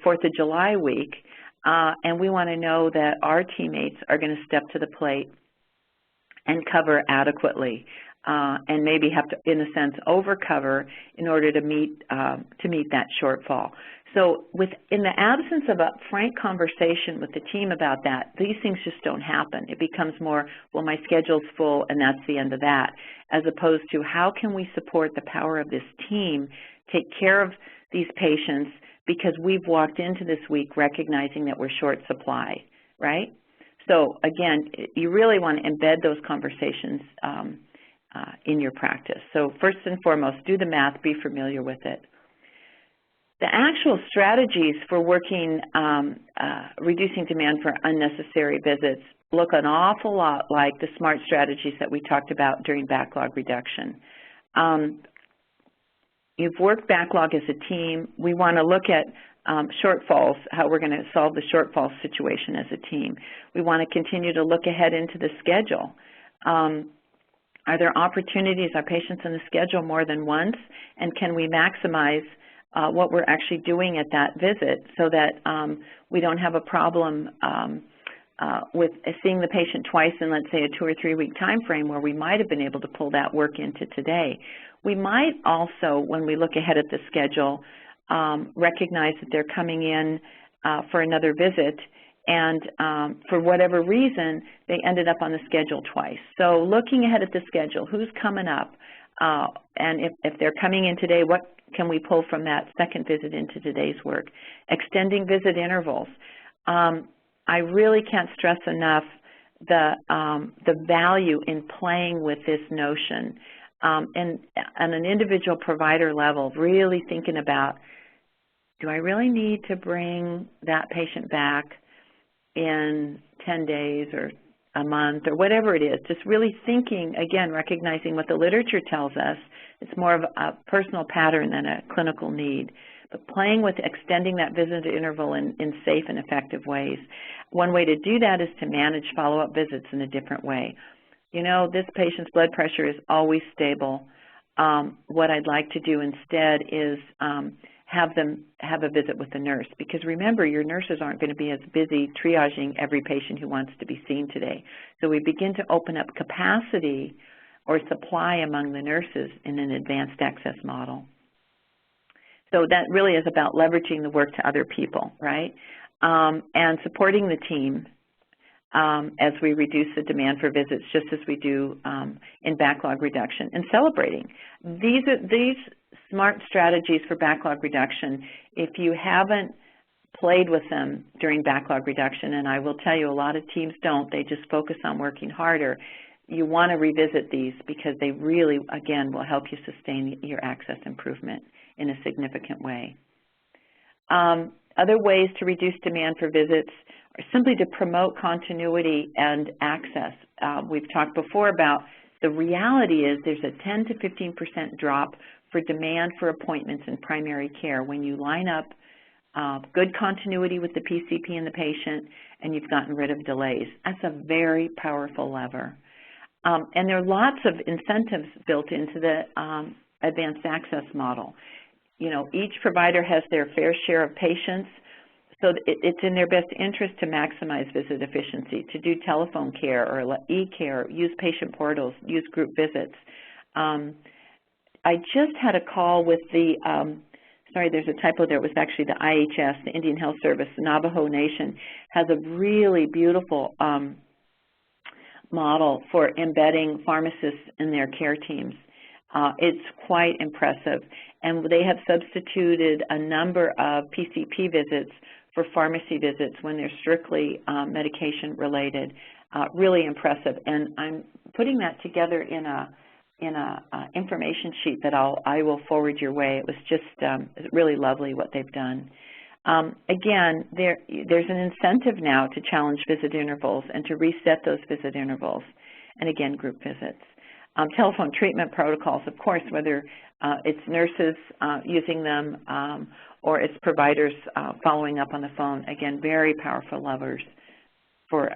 4th of July week, and we want to know that our teammates are going to step to the plate and cover adequately, and maybe have to, in a sense, overcover in order to meet that shortfall. So in the absence of a frank conversation with the team about that, these things just don't happen. It becomes more, well, my schedule's full and that's the end of that, as opposed to how can we support the power of this team, take care of these patients, because we've walked into this week recognizing that we're short supply, right? So again, you really want to embed those conversations in your practice. So first and foremost, do the math, be familiar with it. The actual strategies for working, reducing demand for unnecessary visits look an awful lot like the SMART strategies that we talked about during backlog reduction. You've worked backlog as a team. We want to look at shortfalls, how we're going to solve the shortfall situation as a team. We want to continue to look ahead into the schedule. Are there opportunities, are patients in the schedule more than once, and can we maximize what we're actually doing at that visit so that we don't have a problem with seeing the patient twice in, let's say, a 2 or 3 week time frame where we might have been able to pull that work into today. We might also, when we look ahead at the schedule, recognize that they're coming in for another visit, and for whatever reason, they ended up on the schedule twice. So looking ahead at the schedule, who's coming up, and if they're coming in today, what can we pull from that second visit into today's work? Extending visit intervals. I really can't stress enough the value in playing with this notion. And on an individual provider level, really thinking about, do I really need to bring that patient back in 10 days or a month or whatever it is? Just really thinking, again, recognizing what the literature tells us. It's more of a personal pattern than a clinical need. But playing with extending that visit interval in safe and effective ways. One way to do that is to manage follow-up visits in a different way. You know, this patient's blood pressure is always stable. What I'd like to do instead is have them have a visit with the nurse, because remember, your nurses aren't going to be as busy triaging every patient who wants to be seen today. So we begin to open up capacity or supply among the nurses in an advanced access model. So that really is about leveraging the work to other people, right? And supporting the team as we reduce the demand for visits, just as we do in backlog reduction, and celebrating. These SMART strategies for backlog reduction, if you haven't played with them during backlog reduction, and I will tell you a lot of teams don't, they just focus on working harder, you want to revisit these because they really, again, will help you sustain your access improvement in a significant way. Other ways to reduce demand for visits are simply to promote continuity and access. We've talked before about the reality is there's a 10 to 15% drop for demand for appointments in primary care when you line up good continuity with the PCP and the patient and you've gotten rid of delays. That's a very powerful lever. And there are lots of incentives built into the advanced access model. You know, each provider has their fair share of patients, so it's in their best interest to maximize visit efficiency, to do telephone care or e-care, use patient portals, use group visits. I just had a call with the, sorry, there's a typo there, it was actually the IHS, the Indian Health Service. The Navajo Nation has a really beautiful model for embedding pharmacists in their care teams. It's quite impressive, and they have substituted a number of PCP visits for pharmacy visits when they're strictly medication related. Really impressive, and I'm putting that together in a information sheet that I will forward your way. It was just really lovely what they've done. Again, there's an incentive now to challenge visit intervals and to reset those visit intervals, and again, group visits. Telephone treatment protocols, of course, whether it's nurses using them or it's providers following up on the phone, again, very powerful levers for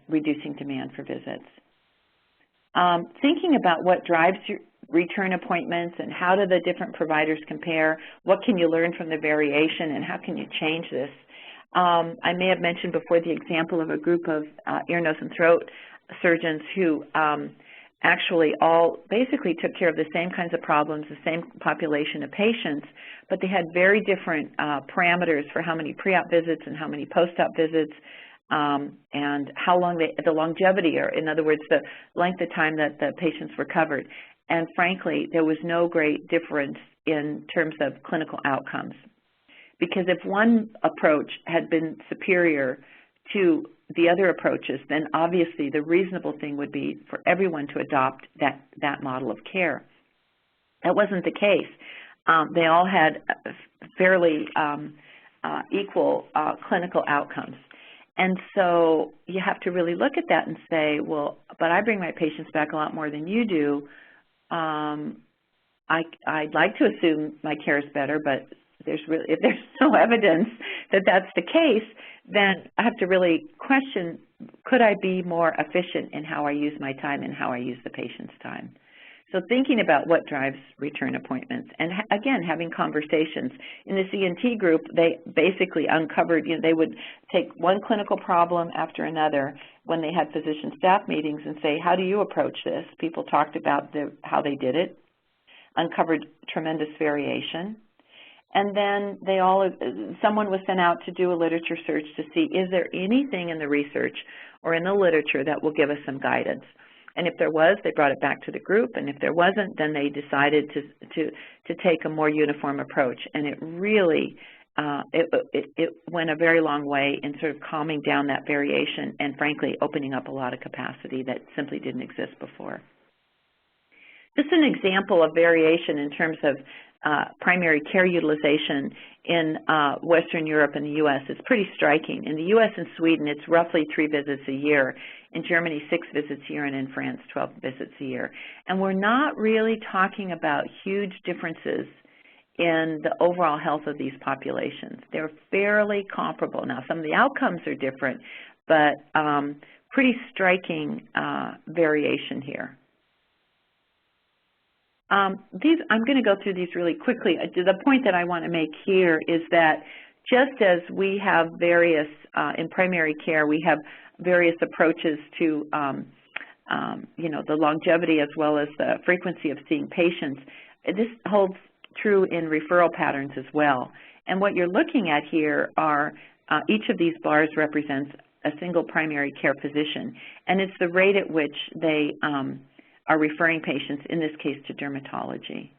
reducing demand for visits. Thinking about what drives your return appointments and how do the different providers compare, what can you learn from the variation, and how can you change this? I may have mentioned before the example of a group of ear, nose, and throat surgeons who actually all basically took care of the same kinds of problems, the same population of patients, but they had very different parameters for how many pre-op visits and how many post-op visits, and how long the longevity, or in other words, the length of time that the patients were covered. And frankly, there was no great difference in terms of clinical outcomes. Because if one approach had been superior to the other approaches, then obviously the reasonable thing would be for everyone to adopt that model of care. That wasn't the case. they all had fairly equal clinical outcomes. And so you have to really look at that and say, well, but I bring my patients back a lot more than you do. I'd like to assume my care is better, but if there's no evidence that that's the case, then I have to really question, could I be more efficient in how I use my time and how I use the patient's time? So thinking about what drives return appointments, and again, having conversations. In this ENT group, they basically uncovered, they would take one clinical problem after another when they had physician staff meetings and say, how do you approach this? People talked about how they did it, uncovered tremendous variation. And then someone was sent out to do a literature search to see, is there anything in the research or in the literature that will give us some guidance? And if there was, they brought it back to the group, and if there wasn't, then they decided to take a more uniform approach. And it really, it went a very long way in sort of calming down that variation and, frankly, opening up a lot of capacity that simply didn't exist before. Just an example of variation in terms of primary care utilization in Western Europe and the U.S. is pretty striking. In the U.S. and Sweden, it's roughly 3 visits a year. In Germany, 6 visits a year, and in France, 12 visits a year. And we're not really talking about huge differences in the overall health of these populations. They're fairly comparable. Now, some of the outcomes are different, but pretty striking variation here. I'm going to go through these really quickly. The point that I want to make here is that just as we have various, in primary care, we have various approaches to, the longevity as well as the frequency of seeing patients, this holds true in referral patterns as well. And what you're looking at here are, each of these bars represents a single primary care physician, and it's the rate at which they are referring patients, in this case to dermatology.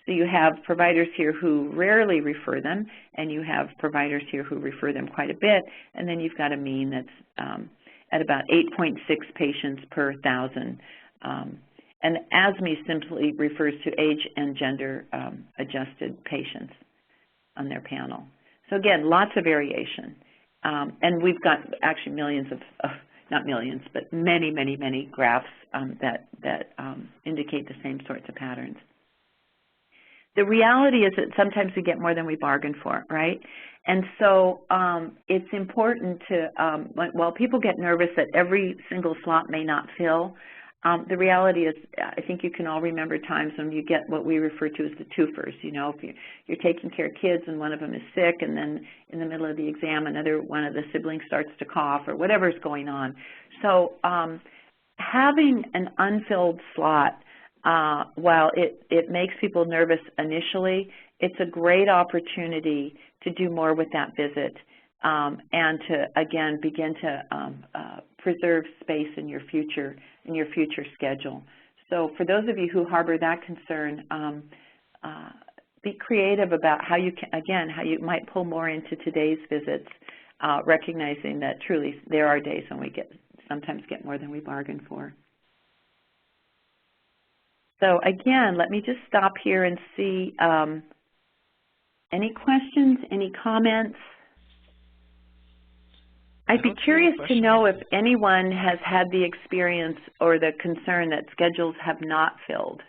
So you have providers here who rarely refer them, and you have providers here who refer them quite a bit, and then you've got a mean that's at about 8.6 patients per 1,000. And ASME simply refers to age and gender adjusted patients on their panel. So again, lots of variation. And we've got actually millions of not millions, but many, many, many graphs that indicate the same sorts of patterns. The reality is that sometimes we get more than we bargain for, right? And so it's important to, while people get nervous that every single slot may not fill, the reality is, I think you can all remember times when you get what we refer to as the twofers. If you're taking care of kids and one of them is sick, and then in the middle of the exam, one of the siblings starts to cough or whatever's going on. So having an unfilled slot, while it makes people nervous initially, it's a great opportunity to do more with that visit and to, again, begin to preserve space in your future schedule. So for those of you who harbor that concern, be creative about how you can, again, how you might pull more into today's visits, recognizing that truly there are days when we sometimes get more than we bargain for. So again, let me just stop here and see any questions, any comments. I'd be curious to know if anyone has had the experience or the concern that schedules have not filled.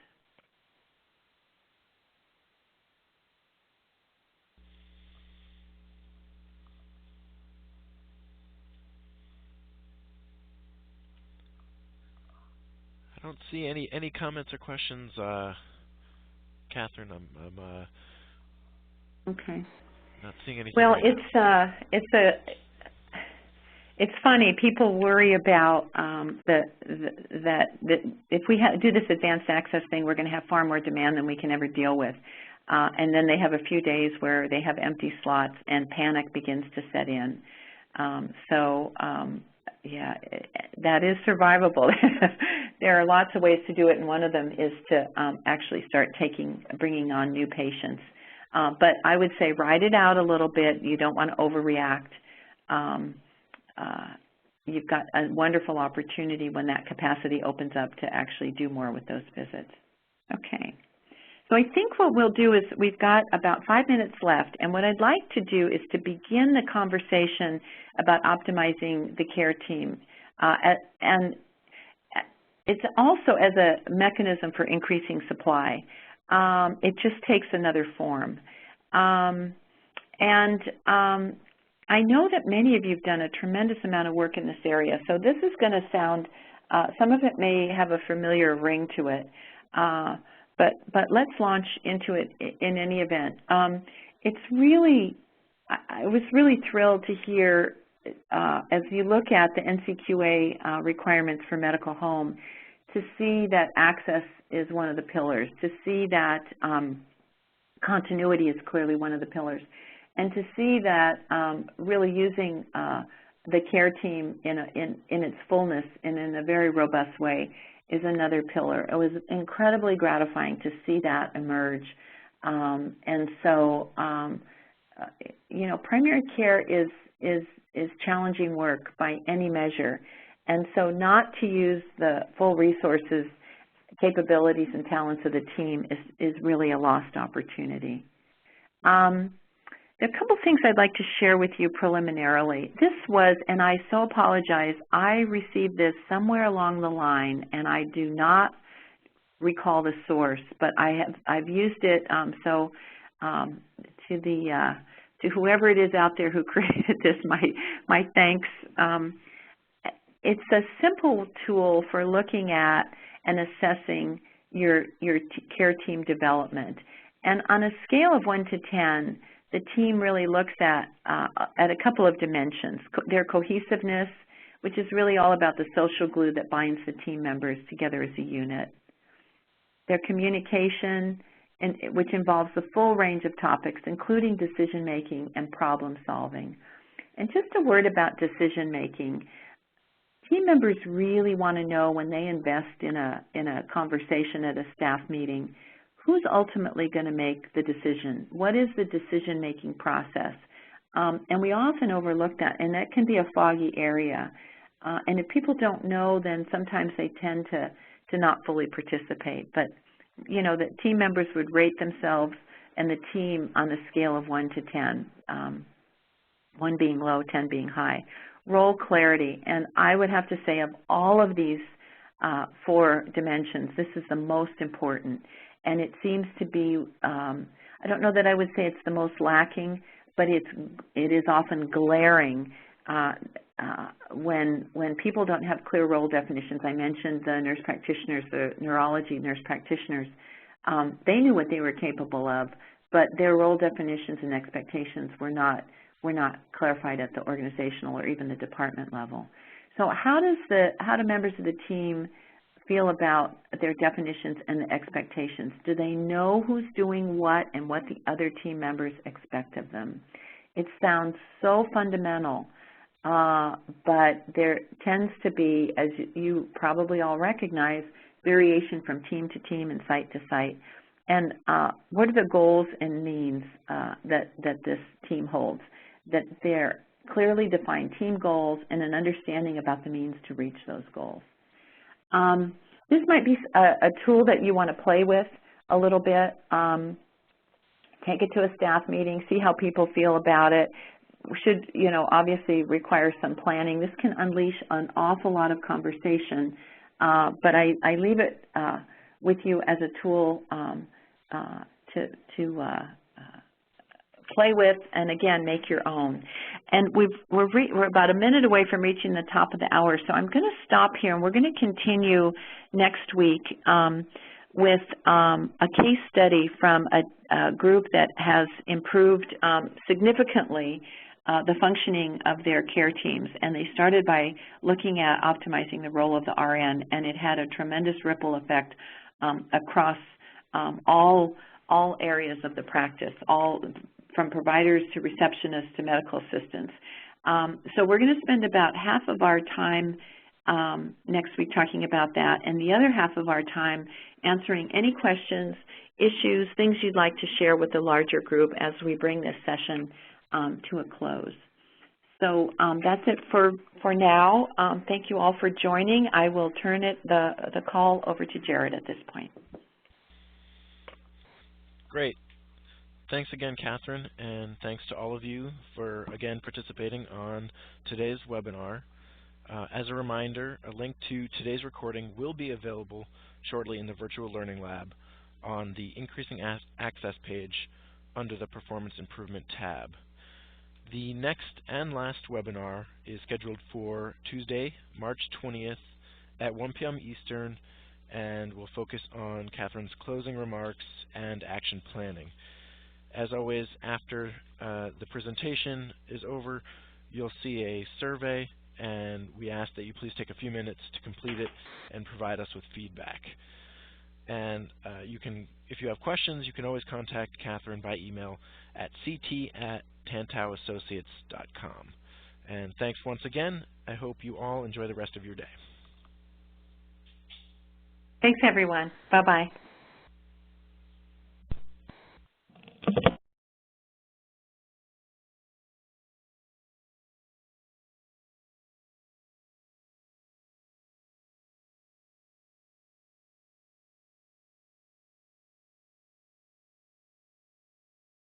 I don't see any comments or questions, Catherine. I'm okay. Not seeing anything. Well, right it's funny. People worry about that if we do this advanced access thing, we're going to have far more demand than we can ever deal with. And then they have a few days where they have empty slots and panic begins to set in. Yeah, that is survivable. There are lots of ways to do it, and one of them is to actually start bringing on new patients. But I would say ride it out a little bit. You don't want to overreact. You've got a wonderful opportunity when that capacity opens up to actually do more with those visits. Okay. So I think what we'll do is we've got about 5 minutes left, and what I'd like to do is to begin the conversation about optimizing the care team. And it's also as a mechanism for increasing supply. It just takes another form. I know that many of you have done a tremendous amount of work in this area, so this is going to sound, some of it may have a familiar ring to it, but let's launch into it in any event. It's really, I was really thrilled to hear, as you look at the NCQA requirements for medical home, to see that access is one of the pillars, to see that continuity is clearly one of the pillars, and to see that really using the care team in its fullness and in a very robust way is another pillar. It was incredibly gratifying to see that emerge. And so, you know, primary care is challenging work by any measure. And so not to use the full resources, capabilities, and talents of the team is really a lost opportunity. There are a couple things I'd like to share with you preliminarily. This was, and I so apologize, I received this somewhere along the line, and I do not recall the source, but I've used it. To whoever it is out there who created this, my thanks. It's a simple tool for looking at and assessing your care team development. And on a scale of 1 to 10, the team really looks at a couple of dimensions. Their cohesiveness, which is really all about the social glue that binds the team members together as a unit. Their communication, which involves the full range of topics, including decision-making and problem-solving. And just a word about decision-making. Team members really want to know when they invest in a conversation at a staff meeting, who's ultimately going to make the decision? What is the decision-making process? And we often overlook that, and that can be a foggy area. And if people don't know, then sometimes they tend to not fully participate. But, you know, that team members would rate themselves and the team on a scale of 1 to 10, 1 being low, 10 being high. Role clarity, and I would have to say of all of these 4 dimensions, this is the most important. And it seems to be, I don't know that I would say it's the most lacking, but it is often glaring when people don't have clear role definitions. I mentioned the nurse practitioners, the neurology nurse practitioners. They knew what they were capable of, but their role definitions and expectations were not clarified at the organizational or even the department level. So how do members of the team feel about their definitions and the expectations? Do they know who's doing what and what the other team members expect of them? It sounds so fundamental, but there tends to be, as you probably all recognize, variation from team to team and site to site. And what are the goals and means that this team holds? That they're clearly defined team goals and an understanding about the means to reach those goals. This might be a tool that you want to play with a little bit. Take it to a staff meeting, see how people feel about it. Should, you know, obviously require some planning. This can unleash an awful lot of conversation, but I leave it with you as a tool to play with, and again, make your own. And we're about a minute away from reaching the top of the hour, so I'm going to stop here, and we're going to continue next week with a case study from a group that has improved significantly the functioning of their care teams. And they started by looking at optimizing the role of the RN, and it had a tremendous ripple effect across all areas of the practice, from providers to receptionists to medical assistants. So we're going to spend about half of our time next week talking about that, and the other half of our time answering any questions, issues, things you'd like to share with the larger group as we bring this session to a close. So that's it for now. Thank you all for joining. I will turn the call over to Jared at this point. Great. Thanks again, Catherine, and thanks to all of you for, again, participating on today's webinar. As a reminder, a link to today's recording will be available shortly in the Virtual Learning Lab on the Increasing Access page under the Performance Improvement tab. The next and last webinar is scheduled for Tuesday, March 20th at 1 p.m. Eastern, and will focus on Catherine's closing remarks and action planning. As always, after the presentation is over, you'll see a survey, and we ask that you please take a few minutes to complete it and provide us with feedback. And if you have questions, you can always contact Catherine by email at ct@tantauassociates.com. And thanks once again. I hope you all enjoy the rest of your day. Thanks, everyone. Bye-bye.